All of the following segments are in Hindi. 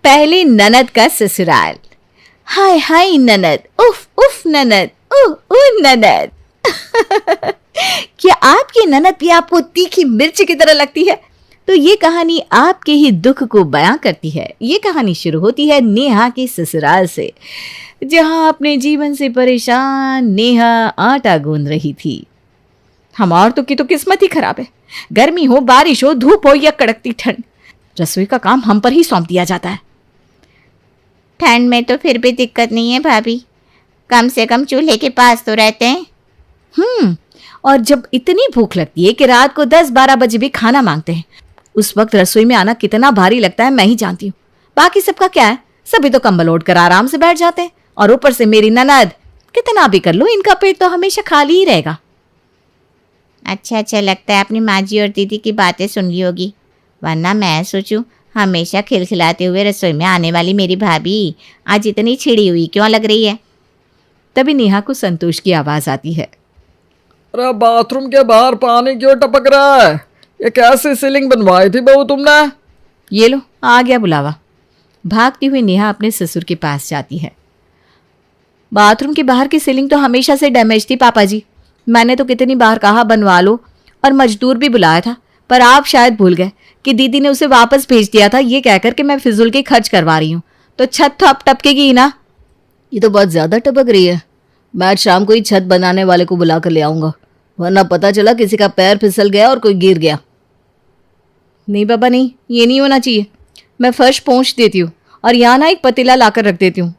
पहली ननद का ससुराल। हाय हाय ननद, उफ उफ ननद, ननद। क्या आपकी ननद भी आपको तीखी मिर्च की तरह लगती है? तो ये कहानी आपके ही दुख को बयां करती है। ये कहानी शुरू होती है नेहा के ससुराल से, जहां अपने जीवन से परेशान नेहा आटा गूंद रही थी। हम औरतों की तो किस्मत ही खराब है। गर्मी हो, बारिश हो, धूप हो या कड़कती ठंड, रसोई का काम हम पर ही सौंप दिया जाता है। ठंड में तो फिर भी दिक्कत नहीं है भाभी, कम से कम चूल्हे के पास तो रहते हैं। और जब इतनी भूख लगती है कि रात को 10-12 बजे भी खाना मांगते हैं, उस वक्त रसोई में आना कितना भारी लगता है मैं ही जानती हूँ। बाकी सबका क्या है, सभी तो कंबल ओढ़ कर आराम से बैठ जाते हैं, और ऊपर से मेरी ननद, कितना भी कर लो इनका पेट तो हमेशा खाली ही रहेगा। अच्छा लगता है अपनी माँ जी और दीदी की बातें सुन ली होगी, वरना मैं सोचूं हमेशा खिलखिलाते हुए रसोई में आने वाली मेरी भाभी आज इतनी छिड़ी हुई क्यों लग रही है। तभी नेहा को संतोष की आवाज आती है। अरे बाथरूम के बाहर पानी क्यों टपक रहा है? ये कैसी सीलिंग बनवाई थी बहू तुमने? ये लो आ गया बुलावा। भागती हुई नेहा अपने ससुर के पास जाती है। बाथरूम के बाहर की सीलिंग तो हमेशा से डैमेज थी पापा जी। मैंने तो कितनी बार कहा बनवा लो, और मजदूर भी बुलाया था, पर आप शायद भूल गए कि दीदी ने उसे वापस भेज दिया था ये कहकर कि मैं फिजूल के खर्च करवा रही हूँ, तो छत तो अब टपकेगी ही ना। ये तो बहुत ज्यादा टपक रही है। मैं आज शाम को ही छत बनाने वाले को बुला कर ले आऊंगा, वरना पता चला किसी का पैर फिसल गया और कोई गिर गया। नहीं बाबा नहीं, ये नहीं होना चाहिए। मैं फर्श पोंछ देती हूँ और यहाँ ना एक पतीला लाकर रख देती हूँ,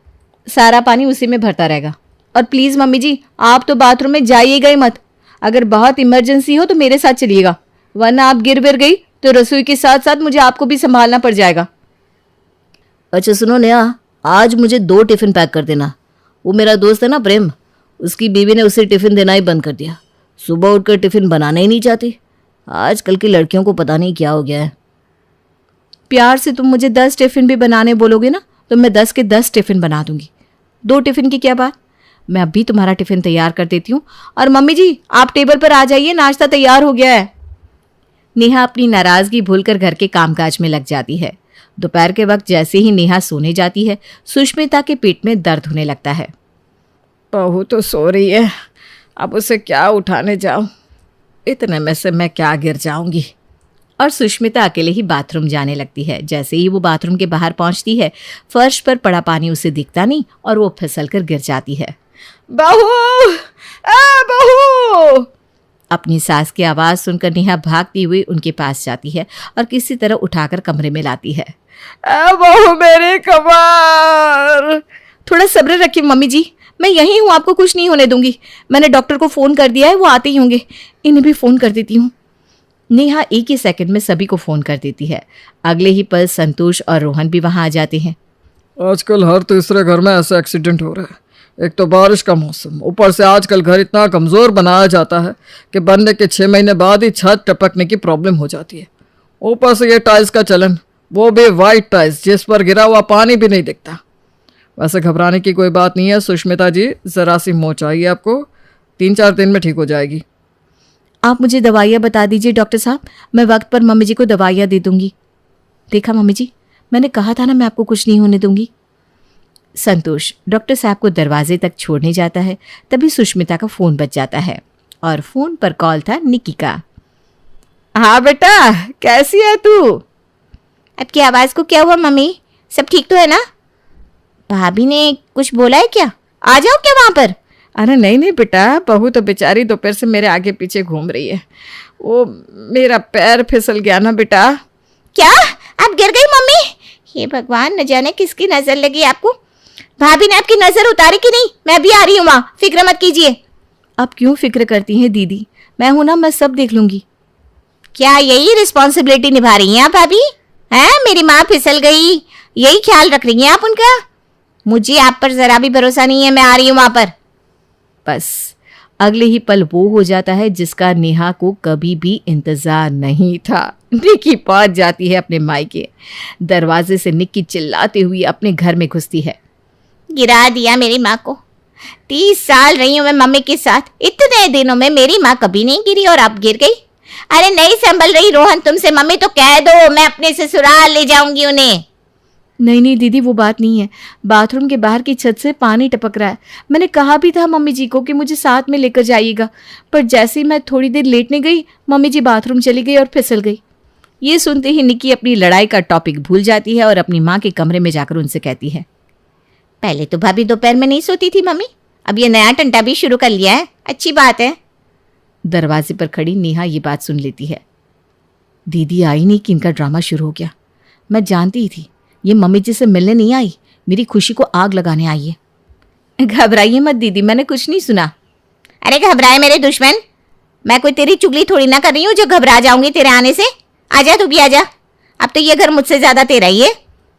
सारा पानी उसी में भरता रहेगा। और प्लीज़ मम्मी जी, आप तो बाथरूम में जाइएगा ही मत। अगर बहुत इमरजेंसी हो तो मेरे साथ चलिएगा, वरना आप गिर गिर गई तो रसोई के साथ साथ मुझे आपको भी संभालना पड़ जाएगा। अच्छा सुनो नेहा, आज मुझे 2 टिफ़िन पैक कर देना। वो मेरा दोस्त है ना प्रेम, उसकी बीवी ने उसे टिफ़िन देना ही बंद कर दिया। सुबह उठकर टिफ़िन बनाना ही नहीं चाहती। आजकल की लड़कियों को पता नहीं क्या हो गया है। प्यार से तुम मुझे 10 टिफ़िन भी बनाने बोलोगे ना, तो मैं 10 के 10 टिफ़िन बना दूंगी। 2 टिफ़िन की क्या बात, मैं अभी तुम्हारा टिफ़िन तैयार कर देती हूँ। और मम्मी जी आप टेबल पर आ जाइए, नाश्ता तैयार हो गया है। नेहा अपनी नाराज़गी भूलकर घर के कामकाज में लग जाती है। दोपहर के वक्त जैसे ही नेहा सोने जाती है, सुष्मिता के पेट में दर्द होने लगता है। बहू तो सो रही है, अब उसे क्या उठाने जाऊं? इतने में से मैं क्या गिर जाऊंगी। और सुष्मिता अकेले ही बाथरूम जाने लगती है। जैसे ही वो बाथरूम के बाहर पहुंचती है, फर्श पर पड़ा पानी उसे दिखता नहीं और वो फिसलकर गिर जाती है। बहू, बहू! अपनी सास की आवाज़ सुनकर नेहा भागती हुई उनके पास जाती है और किसी तरह उठाकर कमरे में लाती है। बहू मेरी कमर! थोड़ा सब्र रखिए मम्मी जी, मैं यहीं हूँ, आपको कुछ नहीं होने दूंगी। मैंने डॉक्टर को फ़ोन कर दिया है, वो आते ही होंगे। इन्हें भी फ़ोन कर देती हूँ। नेहा एक ही सेकंड में सभी को फ़ोन कर देती है। अगले ही पल संतोष और रोहन भी वहाँ आ जाते हैं। आजकल हर तीसरे घर में ऐसे एक्सीडेंट हो रहे हैं। एक तो बारिश का मौसम, ऊपर से आजकल घर इतना कमज़ोर बनाया जाता है कि बनने के 6 महीने बाद ही छत टपकने की प्रॉब्लम हो जाती है। ऊपर से ये टाइल्स का चलन, वो भी वाइट टाइल्स जिस पर गिरा हुआ पानी भी नहीं दिखता। वैसे घबराने की कोई बात नहीं है सुष्मिता जी, ज़रा सी मोच चाहिए आपको, 3-4 दिन में ठीक हो जाएगी। आप मुझे दवाइयाँ बता दीजिए डॉक्टर साहब, मैं वक्त पर मम्मी जी को दवाइयाँ दे दूंगी। देखा मम्मी जी, मैंने कहा था ना मैं आपको कुछ नहीं होने दूंगी। संतोष डॉक्टर साहब को दरवाजे तक छोड़ने जाता है, तभी सुष्मिता का फ़ोन बज जाता है और फ़ोन पर कॉल था निकी का। हाँ बेटा, कैसी है तू? अब की आवाज़ को क्या हुआ मम्मी, सब ठीक तो है ना? भाभी ने कुछ बोला है क्या? आ जाओ क्या वहाँ पर? अरे नहीं बेटा, बहू तो बेचारी दोपहर से मेरे आगे पीछे घूम रही है। वो मेरा पैर फिसल गया ना बेटा। क्या आप गिर गई मम्मी? हे भगवान, न जाने किसकी नज़र लगी आपको। भाभी ने आपकी नज़र उतारी कि नहीं? मैं भी आ रही हूँ वहाँ, फिक्र मत कीजिए। आप क्यों फिक्र करती हैं दीदी, मैं हूं ना, मैं सब देख लूंगी। क्या यही रिस्पॉन्सिबिलिटी निभा रही हैं आप भाभी? हैं, मेरी माँ फिसल गई, यही ख्याल रख रही हैं आप उनका? मुझे आप पर जरा भी भरोसा नहीं है, मैं आ रही हूँ वहाँ पर। बस अगले ही पल वो हो जाता है जिसका नेहा को कभी भी इंतजार नहीं था। निक्की पहुंच जाती है अपने मायके। दरवाजे से निक्की चिल्लाते हुई अपने घर में घुसती है। गिरा दिया मेरी माँ को। 30 साल रही हूँ मैं मम्मी के साथ, इतने दिनों में मेरी माँ कभी नहीं गिरी और अब गिर गई। अरे नहीं संभल रही रोहन तुमसे, मम्मी तो कह दो, मैं अपने ससुराल ले जाऊंगी उन्हें। नहीं नहीं दीदी, वो बात नहीं है। बाथरूम के बाहर की छत से पानी टपक रहा है। मैंने कहा भी था मम्मी जी को कि मुझे साथ में लेकर जाइएगा, पर जैसे ही मैं थोड़ी देर लेटने गई, मम्मी जी बाथरूम चली गई और फिसल गई। ये सुनते ही निक्की अपनी लड़ाई का टॉपिक भूल जाती है और अपनी माँ के कमरे में जाकर उनसे कहती है, पहले तो भाभी दोपहर में नहीं सोती थी मम्मी, अब ये नया टंटा भी शुरू कर लिया है, अच्छी बात है। दरवाजे पर खड़ी नेहा ये बात सुन लेती है। दीदी आई नहीं कि इनका ड्रामा शुरू हो गया। मैं जानती ही थी ये मम्मी जी से मिलने नहीं आई, मेरी खुशी को आग लगाने आई है। घबराइए मत दीदी, मैंने कुछ नहीं सुना। अरे घबराए मेरे दुश्मन, मैं कोई तेरी चुगली थोड़ी ना कर रही हूँ जो घबरा जाऊंगी तेरे आने से। आजा तू भी आजा, अब तो ये घर मुझसे ज्यादा तेरा ही है।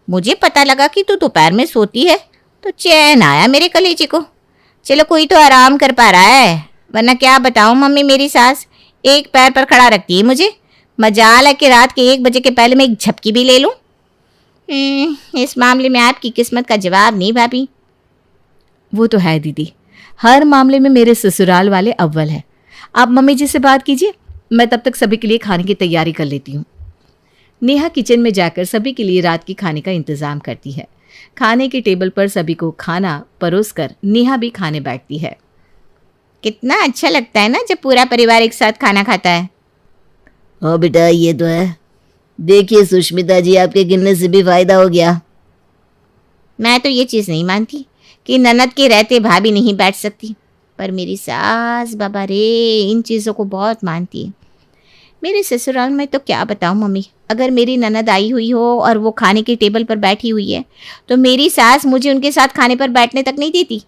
मुझे पता लगा कि तू दोपहर में सोती है तो चैन आया मेरे कलेजे को। चलो कोई तो आराम कर पा रहा है, वरना क्या बताऊं मम्मी, मेरी सास एक पैर पर खड़ा रखती है मुझे। मजाल है कि रात के 1 बजे के पहले मैं एक झपकी भी ले लूं। इस मामले में आपकी किस्मत का जवाब नहीं भाभी। वो तो है दीदी, हर मामले में मेरे ससुराल वाले अव्वल है। आप मम्मी जी से बात कीजिए, मैं तब तक सभी के लिए खाने की तैयारी कर लेती हूँ। नेहा किचन में जाकर सभी के लिए रात के खाने का इंतजाम करती है। खाने के टेबल पर सभी को खाना परोसकर नेहा भी खाने बैठती है। कितना अच्छा लगता है ना जब पूरा परिवार एक साथ खाना खाता है। हाँ बेटा, ये तो है। देखिए सुष्मिता जी, आपके गिनने से भी फायदा हो गया। मैं तो ये चीज़ नहीं मानती कि ननद के रहते भाभी नहीं बैठ सकती, पर मेरी सास बाबा रे इन चीज़ों को बहुत मानती है। मेरे ससुराल में तो क्या बताऊँ मम्मी, अगर मेरी ननद आई हुई हो और वो खाने के टेबल पर बैठी हुई है तो मेरी सास मुझे उनके साथ खाने पर बैठने तक नहीं देती।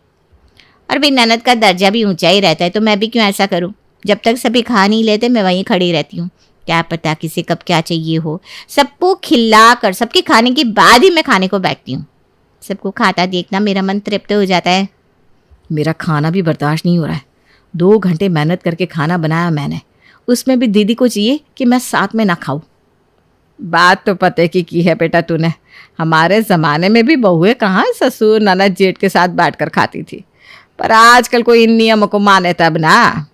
और भाई ननद का दर्जा भी ऊंचा ही रहता है, तो मैं भी क्यों ऐसा करूं। जब तक सभी खा नहीं लेते मैं वहीं खड़ी रहती हूँ। क्या पता किसे कब क्या चाहिए हो। सबको खिला कर सबके खाने के बाद ही मैं खाने को बैठती हूँ। सबको खाता देखना मेरा मन तृप्त हो जाता है। मेरा खाना भी बर्दाश्त नहीं हो रहा है। 2 घंटे मेहनत करके खाना बनाया मैंने, उसमें भी दीदी को चाहिए कि मैं साथ में ना खाऊं। बात तो पते की है बेटा तूने। हमारे ज़माने में भी बहुएं कहाँ ससुर ननद जेठ के साथ बैठकर खाती थी, पर आजकल कोई इन नियमों को माने तब ना।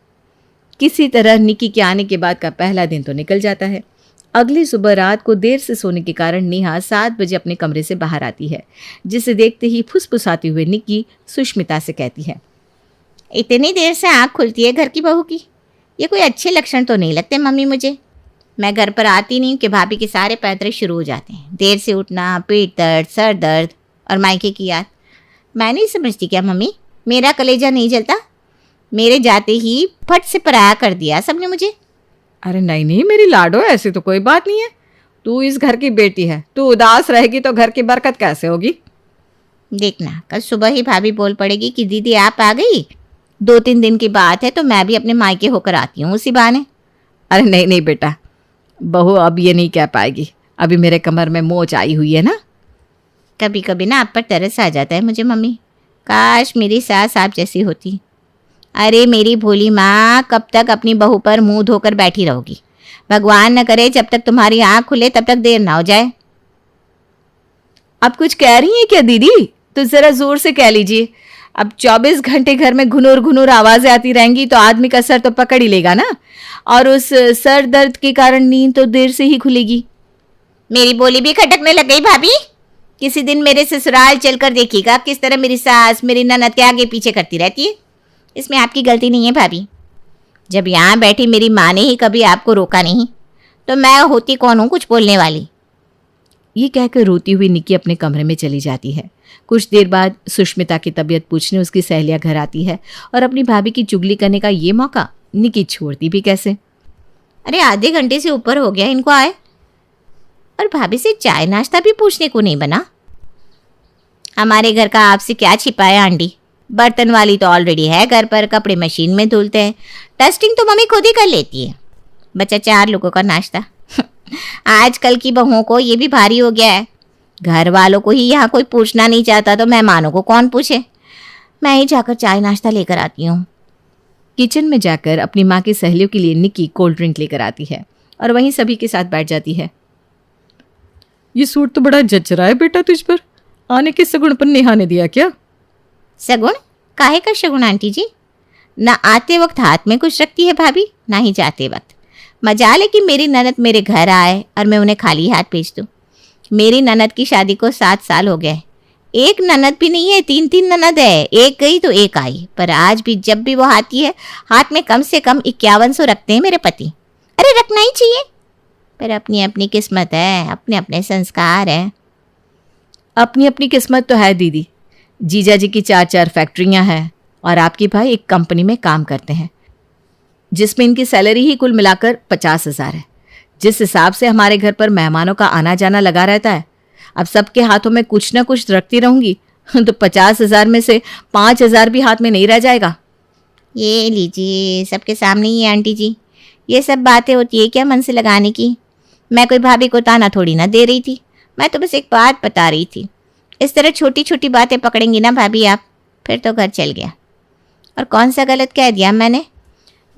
किसी तरह निकी के आने के बाद का पहला दिन तो निकल जाता है। अगली सुबह रात को देर से सोने के कारण नेहा 7 बजे अपने कमरे से बाहर आती है, जिसे देखते ही फुसफुसाती हुए निकी सुष्मिता से कहती है, इतनी देर से आँख खुलती है घर की बहू की, ये कोई अच्छे लक्षण तो नहीं लगते मम्मी मुझे। मैं घर पर आती नहीं कि भाभी के सारे पैतरे शुरू हो जाते हैं। देर से उठना, पेट दर्द, सर दर्द और मायके की याद। मैं नहीं समझती क्या मम्मी, मेरा कलेजा नहीं जलता। मेरे जाते ही फट से पराया कर दिया सबने मुझे। अरे नहीं नहीं मेरी लाडो, ऐसी तो कोई बात नहीं है। तू इस घर की बेटी है, तू उदास रहेगी तो घर की बरकत कैसे होगी। देखना कल सुबह ही भाभी बोल पड़ेगी कि दीदी आप आ गई। 2-3 दिन की बात है तो मैं भी अपने मायके होकर आती हूँ उसी बहाने। अरे नहीं नहीं बेटा, बहू अब ये नहीं कह पाएगी, अभी मेरे कमर में मोच आई हुई है ना। कभी कभी ना आप पर तरस आ जाता है मुझे मम्मी, काश मेरी सास आप जैसी होती। अरे मेरी भोली माँ, कब तक अपनी बहू पर मुंह धोकर बैठी रहोगी। भगवान न करे जब तक तुम्हारी आँख खुले तब तक देर ना हो जाए। आप कुछ कह रही हैं क्या दीदी? तो ज़रा ज़ोर से कह लीजिए। अब 24 घंटे घर में घुनूर घुनूर आवाज़ें आती रहेंगी तो आदमी का सर तो पकड़ ही लेगा ना, और उस सर दर्द के कारण नींद तो देर से ही खुलेगी। मेरी बोली भी खटकने लग गई भाभी। किसी दिन मेरे ससुराल चलकर देखिएगा किस तरह मेरी सास मेरी ननद के आगे पीछे करती रहती है। इसमें आपकी गलती नहीं है भाभी। जब यहाँ बैठी मेरी माँ ने ही कभी आपको रोका नहीं तो मैं होती कौन हूँ कुछ बोलने वाली। ये कहकर रोती हुई निकी अपने कमरे में चली जाती है। कुछ देर बाद सुष्मिता की तबीयत पूछने उसकी सहेलियां घर आती है और अपनी भाभी की चुगली करने का ये मौका निकी छोड़ती भी कैसे। अरे आधे घंटे से ऊपर हो गया इनको आए, और भाभी से चाय नाश्ता भी पूछने को नहीं बना। हमारे घर का आपसे क्या छिपा है आंटी, बर्तन वाली तो ऑलरेडी है घर पर, कपड़े मशीन में धुलते हैं, डस्टिंग तो मम्मी खुद ही कर लेती है। बच्चा 4 लोगों का नाश्ता। आजकल की बहुओं को ये भी भारी हो गया है। घर वालों को ही यहाँ कोई पूछना नहीं चाहता तो मेहमानों को कौन पूछे। मैं ही जाकर चाय नाश्ता लेकर आती हूँ। किचन में जाकर अपनी माँ की सहेलियों के लिए निकी कोल्ड ड्रिंक लेकर आती है और वहीं सभी के साथ बैठ जाती है। ये सूट तो बड़ा जच रहा है बेटा तुझ पर। आने के सगुन पर नेहा ने दिया क्या? सगुन? काहे का शगुन आंटी जी? ना आते वक्त हाथ में कुछ रखती है भाभी, ना ही जाते वक्त। मजाल है कि मेरी ननद मेरे घर आए और मैं उन्हें खाली हाथ भेज दूँ। मेरी ननद की शादी को 7 साल हो गए। एक ननद भी नहीं है, 3 ननद है। एक गई तो एक आई, पर आज भी जब भी वो आती है हाथ में कम से कम 5100 रखते हैं मेरे पति। अरे रखना ही चाहिए, पर अपनी अपनी किस्मत है, अपने अपने संस्कार है। अपनी अपनी किस्मत तो है दीदी। जीजा जी की 4 फैक्ट्रियां हैं और आपके भाई एक कंपनी में काम करते हैं जिसमें इनकी सैलरी ही कुल मिलाकर 50,000 है। जिस हिसाब से हमारे घर पर मेहमानों का आना जाना लगा रहता है, अब सबके हाथों में कुछ ना कुछ रखती रहूंगी तो 50,000 में से 5,000 भी हाथ में नहीं रह जाएगा। ये लीजिए, सबके सामने ही है आंटी जी। ये सब बातें होती है क्या मन से लगाने की? मैं कोई भाभी को ताना थोड़ी ना दे रही थी, मैं तो बस एक बात बता रही थी। इस तरह छोटी छोटी बातें पकड़ेंगी ना भाभी आप, फिर तो घर चल गया। और कौन सा गलत कह दिया मैंने?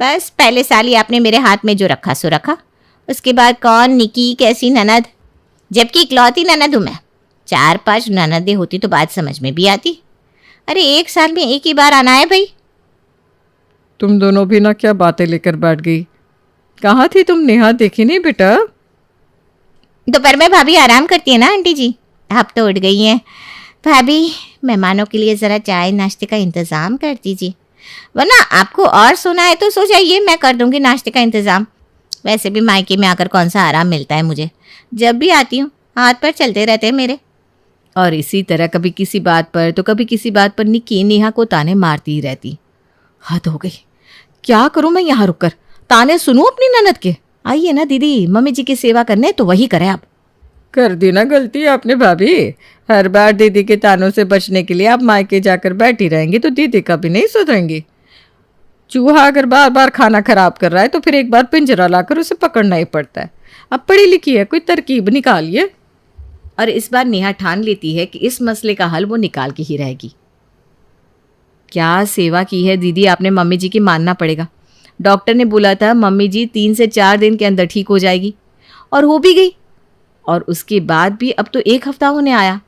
बस पहले साल ही आपने मेरे हाथ में जो रखा सो रखा। उसके बाद कौन निकी कैसी ननद, जबकि इकलौती ननद हूँ मैं। 4-5 ननदें होती तो बात समझ में भी आती। अरे 1 साल में एक ही बार आना है भाई। तुम दोनों भी ना क्या बातें लेकर बैठ गई? कहाँ थी तुम नेहा, देखी नहीं बेटा? दोपहर में भाभी आराम करती है ना आंटी जी, आप तो उठ गई हैं। भाभी मेहमानों के लिए ज़रा चाय नाश्ते का इंतज़ाम कर दीजिए, वरना आपको और सोना है तो सो जाइए, मैं कर दूंगी नाश्ते का इंतज़ाम। वैसे भी मायके में आकर कौन सा आराम मिलता है मुझे, जब भी आती हूँ हाथ पर चलते रहते हैं मेरे। और इसी तरह कभी किसी बात पर तो कभी किसी बात पर निक्की नेहा को ताने मारती ही रहती। हद हो गई, क्या करूं मैं यहाँ रुककर, ताने सुनूं अपनी ननद के? आइए ना दीदी, मम्मी जी की सेवा करने तो वही करें आप। कर दी ना गलती आपने भाभी। हर बार दीदी के तानों से बचने के लिए आप मायके जाकर बैठी रहेंगी तो दीदी कभी नहीं सुधरेंगी। चूहा अगर बार बार खाना खराब कर रहा है तो फिर एक बार पिंजरा लाकर उसे पकड़ना ही पड़ता है। अब पढ़ी लिखी है, कोई तरकीब निकालिए। और इस बार नेहा ठान लेती है कि इस मसले का हल वो निकाल के ही रहेगी। क्या सेवा की है दीदी आपने मम्मी जी की, मानना पड़ेगा। डॉक्टर ने बोला था मम्मी जी 3 से 4 दिन के अंदर ठीक हो जाएगी, और हो भी गई। और उसके बाद भी अब तो 1 हफ्ता होने आया।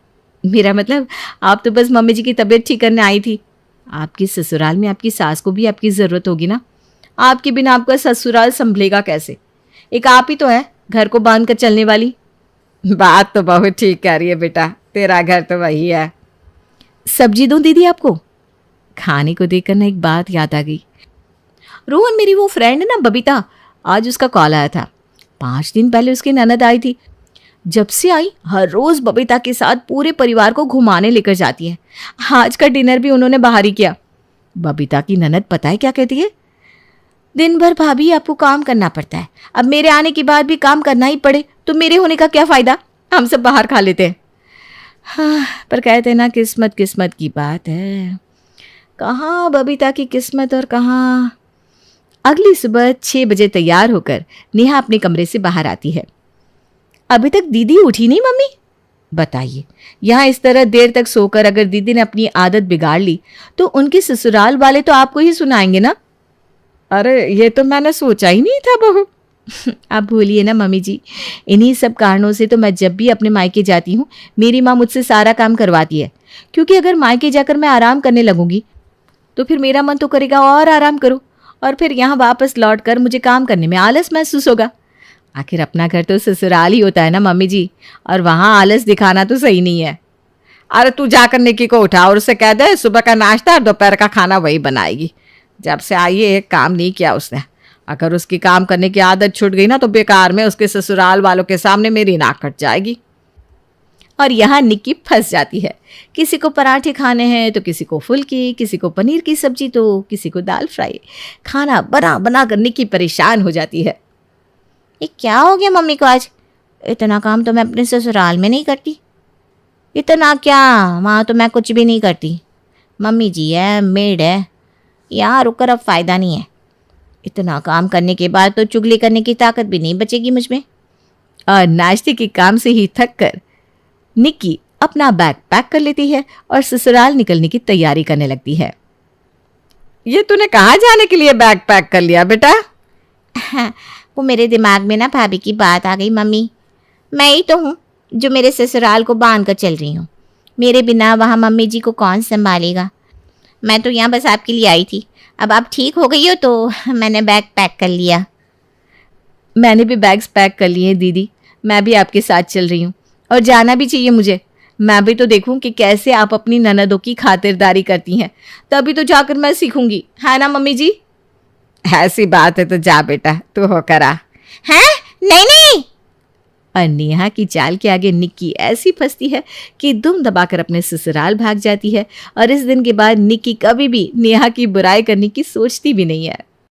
मेरा मतलब आप तो बस मम्मी जी की तबीयत ठीक करने आई थी। आपकी ससुराल में आपकी सास को भी आपकी ज़रूरत होगी ना। आपके बिना आपका ससुराल संभलेगा कैसे? एक आप ही तो है घर को बांध कर चलने वाली। बात तो बहुत ठीक कह रही है बेटा, तेरा घर तो वही है। सब्जी दूं दीदी आपको? खाने को देखकर ना एक बात याद आ गई। रोहन, मेरी वो फ्रेंड है ना बबीता, आज उसका कॉल आया था। 5 दिन पहले उसकी ननद आई थी। जब से आई हर रोज बबीता के साथ पूरे परिवार को घुमाने लेकर जाती है। आज का डिनर भी उन्होंने बाहर ही किया। बबीता की ननद पता है क्या कहती है? दिन भर भाभी आपको काम करना पड़ता है, अब मेरे आने के बाद भी काम करना ही पड़े तो मेरे होने का क्या फायदा, हम सब बाहर खा लेते हैं। हाँ, पर कहते हैं ना किस्मत किस्मत की बात है। कहाँ बबीता की किस्मत और कहाँ। अगली सुबह 6 बजे तैयार होकर नेहा अपने कमरे से बाहर आती है। अभी तक दीदी उठी नहीं मम्मी? बताइए, यहाँ इस तरह देर तक सोकर अगर दीदी ने अपनी आदत बिगाड़ ली तो उनके ससुराल वाले तो आपको ही सुनाएंगे ना। अरे ये तो मैंने सोचा ही नहीं था बहू। आप भूलिए ना मम्मी जी, इन्हीं सब कारणों से तो मैं जब भी अपने मायके जाती हूँ मेरी माँ मुझसे सारा काम करवाती है। क्योंकि अगर मायके जाकर मैं आराम करने लगूंगी तो फिर मेरा मन तो करेगा और आराम करो, और फिर यहाँ वापस लौट कर मुझे काम करने में आलस महसूस होगा। आखिर अपना घर तो ससुराल ही होता है ना मम्मी जी, और वहाँ आलस दिखाना तो सही नहीं है। अरे तू जाकर निकी को उठा और उससे कह दे सुबह का नाश्ता और दोपहर का खाना वही बनाएगी। जब से आई है एक काम नहीं किया उसने। अगर उसकी काम करने की आदत छूट गई ना तो बेकार में उसके ससुराल वालों के सामने मेरी नाक कट जाएगी। और यहाँ निक्की फंस जाती है। किसी को पराठे खाने हैं तो किसी को फुल्की, किसी को पनीर की सब्जी तो किसी को दाल फ्राई। खाना बना बना कर निक्की परेशान हो जाती है। ये क्या हो गया मम्मी को आज? इतना काम तो मैं अपने ससुराल में नहीं करती। इतना क्या, वहाँ तो मैं कुछ भी नहीं करती। मम्मी जी है, मेड है, यहाँ रुककर अब फ़ायदा नहीं है। इतना काम करने के बाद तो चुगली करने की ताकत भी नहीं बचेगी मुझ में। और नाश्ते के काम से ही थक कर निक्की अपना बैग पैक कर लेती है और ससुराल निकलने की तैयारी करने लगती है। ये तूने कहाँ जाने के लिए बैग पैक कर लिया बेटा? वो मेरे दिमाग में ना भाभी की बात आ गई मम्मी। मैं ही तो हूँ जो मेरे ससुराल को बांध कर चल रही हूँ। मेरे बिना वहाँ मम्मी जी को कौन संभालेगा। मैं तो यहाँ बस आपके लिए आई थी। अब आप ठीक हो गई हो तो मैंने बैग पैक कर लिया। मैंने भी बैग्स पैक कर लिए हैं दीदी, मैं भी आपके साथ चल रही हूँ। और जाना भी चाहिए मुझे। मैं भी तो देखूं कि कैसे आप अपनी ननदों की खातिरदारी करती हैं, तभी तो जाकर मैं सीखूंगी, है ना मम्मी जी? ऐसी बात है तो जा बेटा, तू होकर आ। हैं? नहीं नहीं। और नेहा की चाल के आगे निक्की ऐसी फंसती है कि दुम दबाकर अपने ससुराल भाग जाती है। और इस दिन के बाद निक्की कभी भी नेहा की बुराई करने की सोचती भी नहीं है।